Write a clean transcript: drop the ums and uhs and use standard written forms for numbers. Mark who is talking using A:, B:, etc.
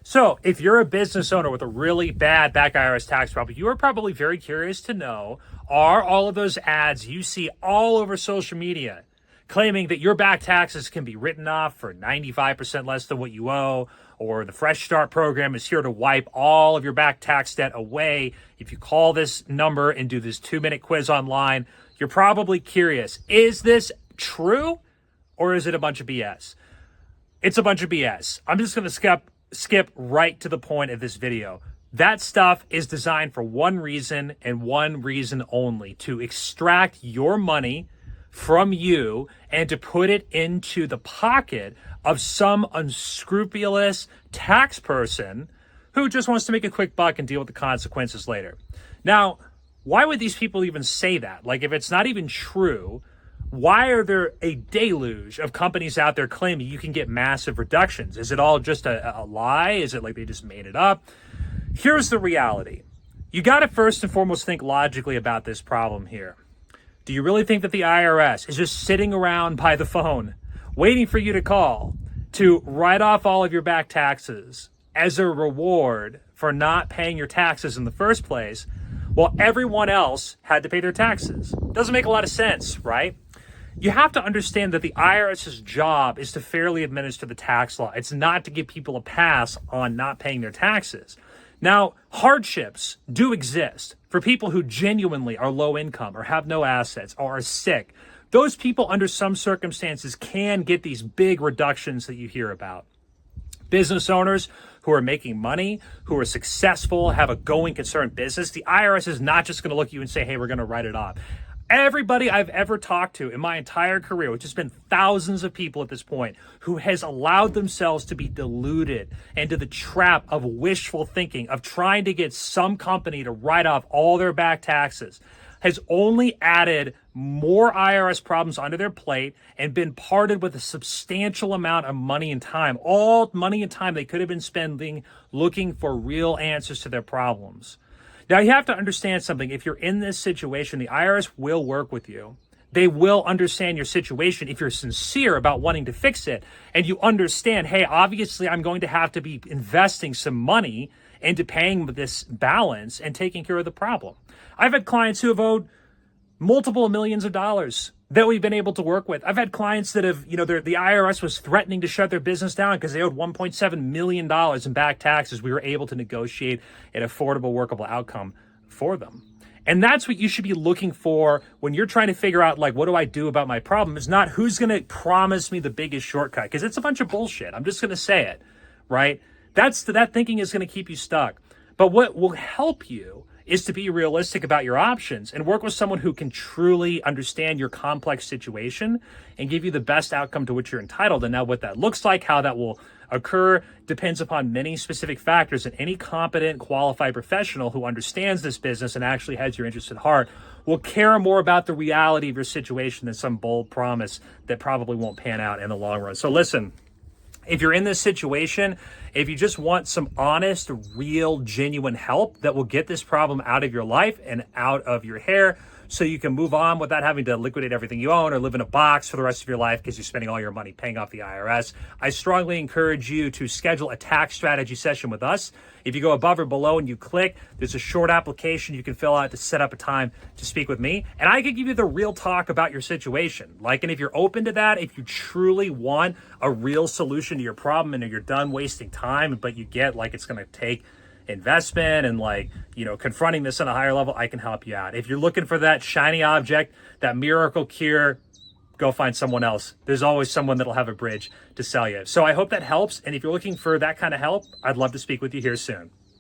A: So if you're a business owner with a really bad back IRS tax problem, you are probably very curious to know, are all of those ads you see all over social media claiming that your back taxes can be written off for 95% less than what you owe, or the Fresh Start program is here to wipe all of your back tax debt away if you call this number and do this 2-minute quiz online? You're probably curious, is this true or is it a bunch of BS? It's a bunch of BS. I'm just going to skip right to the point of this video. That stuff is designed for one reason and one reason only: to extract your money from you and to put it into the pocket of some unscrupulous tax person who just wants to make a quick buck and deal with the consequences later. Now, why would these people even say that? Like, if it's not even true, why are there a deluge of companies out there claiming you can get massive reductions? Is it all just a lie? Is it like they just made it up? Here's the reality. You got to first and foremost think logically about this problem here. Do you really think that the IRS is just sitting around by the phone waiting for you to call to write off all of your back taxes as a reward for not paying your taxes in the first place while everyone else had to pay their taxes? Doesn't make a lot of sense, right? You have to understand that the IRS's job is to fairly administer the tax law. It's not to give people a pass on not paying their taxes. Now, hardships do exist for people who genuinely are low income or have no assets or are sick. Those people, under some circumstances, can get these big reductions that you hear about. Business owners who are making money, who are successful, have a going concern business, the IRS is not just going to look at you and say, hey, we're going to write it off. Everybody I've ever talked to in my entire career, which has been thousands of people at this point, who has allowed themselves to be deluded into the trap of wishful thinking, of trying to get some company to write off all their back taxes, has only added more IRS problems onto their plate and been parted with a substantial amount of money and time, all money and time they could have been spending looking for real answers to their problems. Now, you have to understand something. If you're in this situation, the IRS will work with you. They will understand your situation if you're sincere about wanting to fix it. And you understand, hey, obviously I'm going to have to be investing some money into paying this balance and taking care of the problem. I've had clients who have owed multiple millions of dollars that we've been able to work with. I've had clients that have, the IRS was threatening to shut their business down because they owed $1.7 million in back taxes. We were able to negotiate an affordable, workable outcome for them. And that's what you should be looking for when you're trying to figure out, like, what do I do about my problem? It's not who's going to promise me the biggest shortcut, because it's a bunch of bullshit. I'm just going to say it, right? That thinking is going to keep you stuck. But what will help you is to be realistic about your options and work with someone who can truly understand your complex situation and give you the best outcome to which you're entitled. And now what that looks like, how that will occur, depends upon many specific factors. And any competent, qualified professional who understands this business and actually has your interest at heart will care more about the reality of your situation than some bold promise that probably won't pan out in the long run. So listen, if you're in this situation, if you just want some honest, real, genuine help that will get this problem out of your life and out of your hair so you can move on without having to liquidate everything you own or live in a box for the rest of your life because you're spending all your money paying off the IRS, I strongly encourage you to schedule a tax strategy session with us. If you go above or below and you click, there's a short application you can fill out to set up a time to speak with me. And I can give you the real talk about your situation. And if you're open to that, if you truly want a real solution to your problem and you're done wasting time, but you get it's going to take investment and confronting this on a higher level, I can help you out. If you're looking for that shiny object, that miracle cure, go find someone else. There's always someone that'll have a bridge to sell you. So I hope that helps. And if you're looking for that kind of help, I'd love to speak with you here soon.